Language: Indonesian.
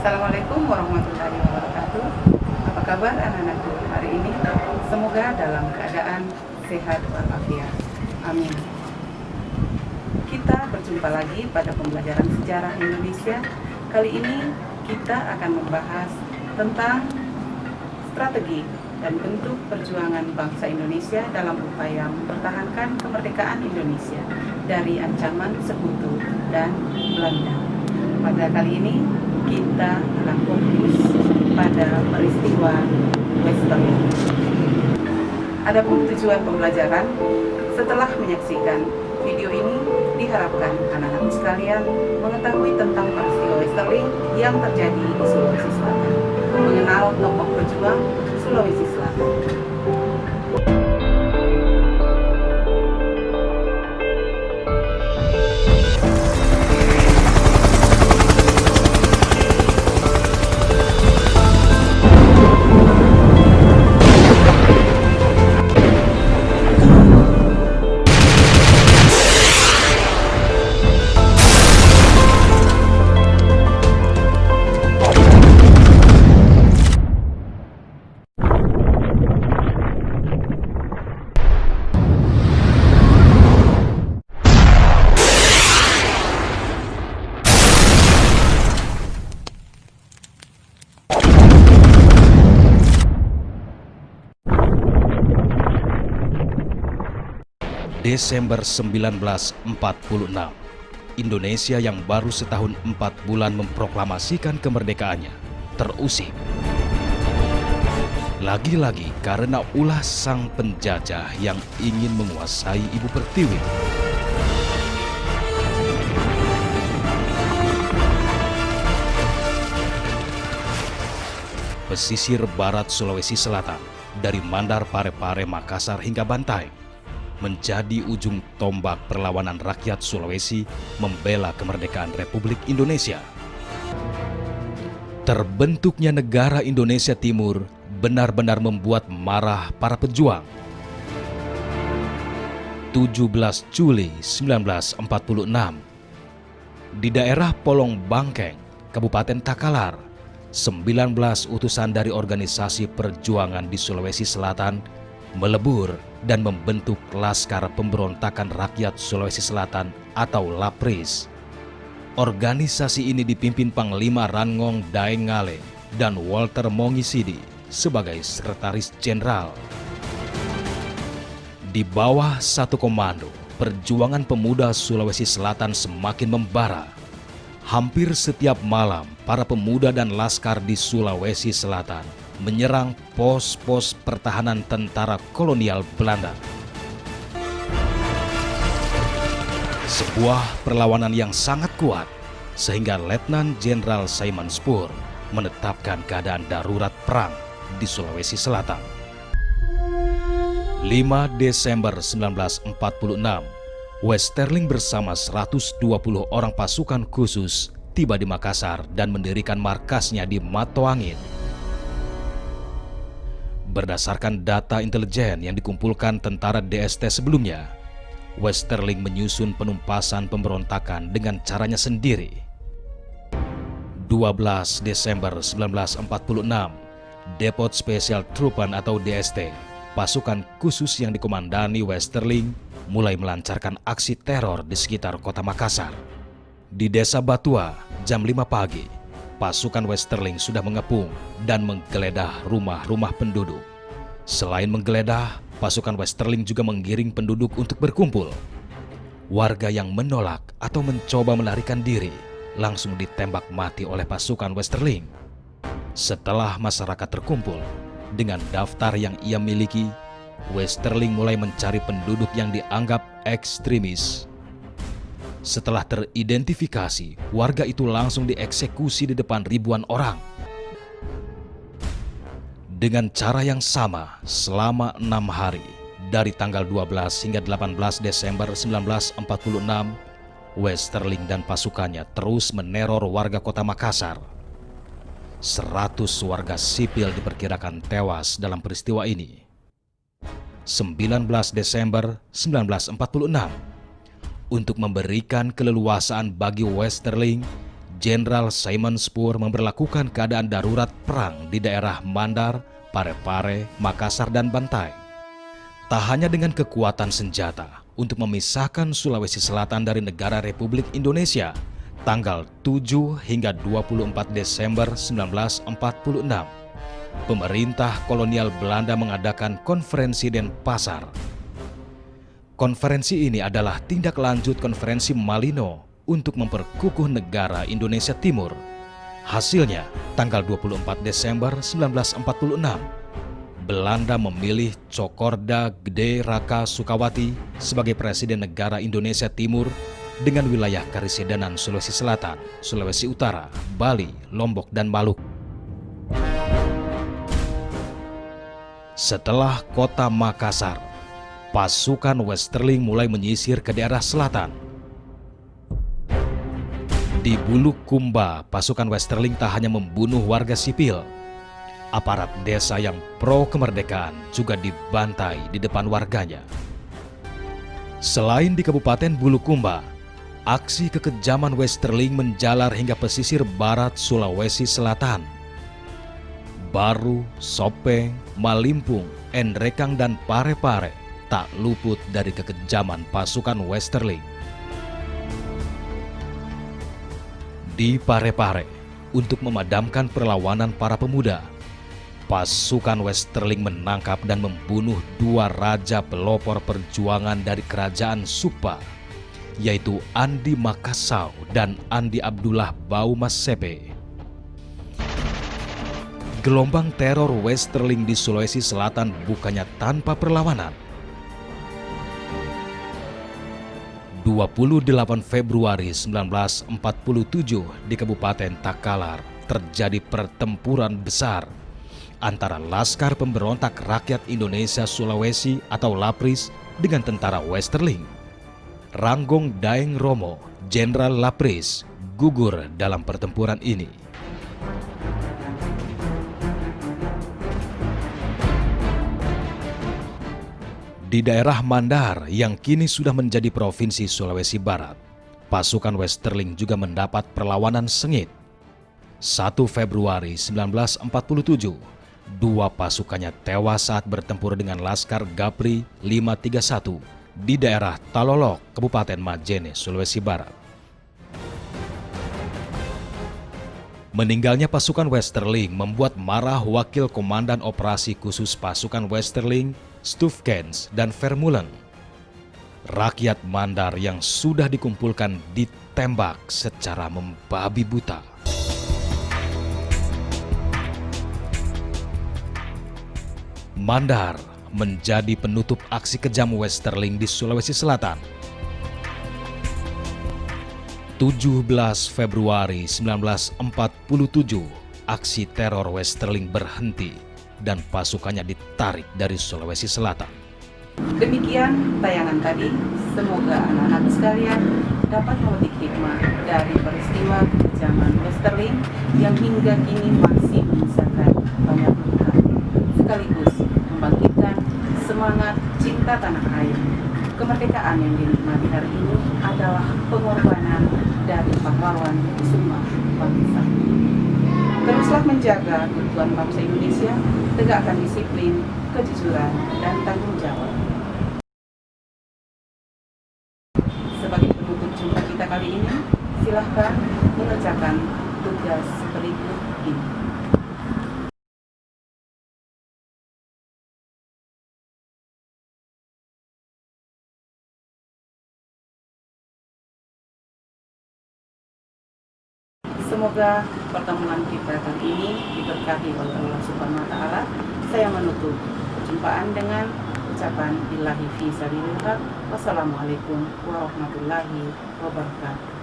Assalamualaikum warahmatullahi wabarakatuh. Apa kabar anak-anakku hari ini? Semoga dalam keadaan sehat walafiat. Amin. Kita berjumpa lagi pada pembelajaran sejarah Indonesia. Kali ini kita akan membahas tentang strategi dan bentuk perjuangan bangsa Indonesia dalam upaya mempertahankan kemerdekaan Indonesia dari ancaman sekutu dan Belanda. Pada kali ini kita akan fokus pada peristiwa Westerling. Adapun tujuan pembelajaran, setelah menyaksikan video ini, diharapkan anak-anak sekalian mengetahui tentang peristiwa Westerling yang terjadi di Sulawesi Selatan, mengenal tokoh pejuang Sulawesi Selatan. Desember 1946, Indonesia yang baru setahun 4 bulan memproklamasikan kemerdekaannya terusik. Lagi-lagi karena ulah sang penjajah yang ingin menguasai Ibu Pertiwi. Pesisir barat Sulawesi Selatan, dari Mandar Parepare, Makassar hingga Bantaeng, menjadi ujung tombak perlawanan rakyat Sulawesi membela kemerdekaan Republik Indonesia. Terbentuknya negara Indonesia Timur benar-benar membuat marah para pejuang. 17 Juli 1946, di daerah Polong Bangkeng, Kabupaten Takalar, 19 utusan dari organisasi perjuangan di Sulawesi Selatan melebur dan membentuk Laskar Pemberontakan Rakyat Sulawesi Selatan atau LAPRIS. Organisasi ini dipimpin Panglima Rangong Daeng Ngale dan Walter Mongisidi sebagai Sekretaris Jenderal. Di bawah satu komando, perjuangan pemuda Sulawesi Selatan semakin membara. Hampir setiap malam, para pemuda dan laskar di Sulawesi Selatan menyerang pos-pos pertahanan tentara kolonial Belanda. Sebuah perlawanan yang sangat kuat, sehingga Letnan Jenderal Simon Spoor menetapkan keadaan darurat perang di Sulawesi Selatan. 5 Desember 1946, Westerling bersama 120 orang pasukan khusus tiba di Makassar dan mendirikan markasnya di Matoangin. Berdasarkan data intelijen yang dikumpulkan tentara DST sebelumnya, Westerling menyusun penumpasan pemberontakan dengan caranya sendiri. 12 Desember 1946, Depot Special Troopan atau DST, pasukan khusus yang dikomandani Westerling, mulai melancarkan aksi teror di sekitar kota Makassar. Di Desa Batua, jam 5 pagi, pasukan Westerling sudah mengepung dan menggeledah rumah-rumah penduduk. Selain menggeledah, pasukan Westerling juga menggiring penduduk untuk berkumpul. Warga yang menolak atau mencoba melarikan diri langsung ditembak mati oleh pasukan Westerling. Setelah masyarakat terkumpul, dengan daftar yang ia miliki, Westerling mulai mencari penduduk yang dianggap ekstremis. Setelah teridentifikasi, warga itu langsung dieksekusi di depan ribuan orang. Dengan cara yang sama, selama 6 hari, dari tanggal 12 hingga 18 Desember 1946, Westerling dan pasukannya terus meneror warga kota Makassar. 100 warga sipil diperkirakan tewas dalam peristiwa ini. 19 Desember 1946, untuk memberikan keleluasaan bagi Westerling, Jenderal Simon Spur memberlakukan keadaan darurat perang di daerah Mandar, Parepare, Makassar, dan Bantai. Tak hanya dengan kekuatan senjata untuk memisahkan Sulawesi Selatan dari negara Republik Indonesia, tanggal 7 hingga 24 Desember 1946, pemerintah kolonial Belanda mengadakan konferensi Denpasar. Konferensi ini adalah tindak lanjut konferensi Malino untuk memperkukuh negara Indonesia Timur. Hasilnya, tanggal 24 Desember 1946, Belanda memilih Cokorda Gede Raka Sukawati sebagai Presiden Negara Indonesia Timur dengan wilayah Karisidenan Sulawesi Selatan, Sulawesi Utara, Bali, Lombok, dan Maluku. Setelah kota Makassar, pasukan Westerling mulai menyisir ke daerah selatan. Di Bulukumba, pasukan Westerling tak hanya membunuh warga sipil, aparat desa yang pro kemerdekaan juga dibantai di depan warganya. Selain di Kabupaten Bulukumba, aksi kekejaman Westerling menjalar hingga pesisir barat Sulawesi Selatan. Baru, Sopeng, Malimpung, Endrekang, dan Parepare tak luput dari kekejaman pasukan Westerling. Di Parepare, untuk memadamkan perlawanan para pemuda, pasukan Westerling menangkap dan membunuh dua raja pelopor perjuangan dari kerajaan Supa, yaitu Andi Makassau dan Andi Abdullah Baumas Sepe. Gelombang teror Westerling di Sulawesi Selatan bukannya tanpa perlawanan. 28 Februari 1947 di Kabupaten Takalar terjadi pertempuran besar antara Laskar Pemberontak Rakyat Indonesia Sulawesi atau LAPRIS dengan tentara Westerling. Ranggong Daeng Romo, Jenderal LAPRIS, gugur dalam pertempuran ini. Di daerah Mandar yang kini sudah menjadi Provinsi Sulawesi Barat, pasukan Westerling juga mendapat perlawanan sengit. 1 Februari 1947, dua pasukannya tewas saat bertempur dengan Laskar Gapri 531 di daerah Talolok, Kabupaten Majene, Sulawesi Barat. Meninggalnya pasukan Westerling membuat marah Wakil Komandan Operasi Khusus Pasukan Westerling, Stufkens, dan Vermeulen. Rakyat Mandar yang sudah dikumpulkan ditembak secara membabi buta. Mandar menjadi penutup aksi kejam Westerling di Sulawesi Selatan. 17 Februari 1947, aksi teror Westerling berhenti dan pasukannya ditarik dari Sulawesi Selatan. Demikian tayangan tadi. Semoga anak-anak sekalian dapat memetik hikmah dari peristiwa kekejaman Westerling yang hingga kini masih menyisakan banyak luka, sekaligus membangkitkan semangat cinta tanah air. Kemerdekaan yang dinikmati hari ini adalah pengorbanan dari pahlawan semua bangsa. Teruslah menjaga keutuhan bangsa Indonesia, tegakkan disiplin, kejujuran, dan tanggung jawab. Sebagai penutup jumpa kita kali ini, silahkan mengerjakan tugas berikut ini. Semoga pertemuan kita kali ini diberkahi oleh Allah Subhanahu wa Ta'ala. Saya menutup perjumpaan dengan ucapan billahi fi sabilillah. Wassalamualaikum warahmatullahi wabarakatuh.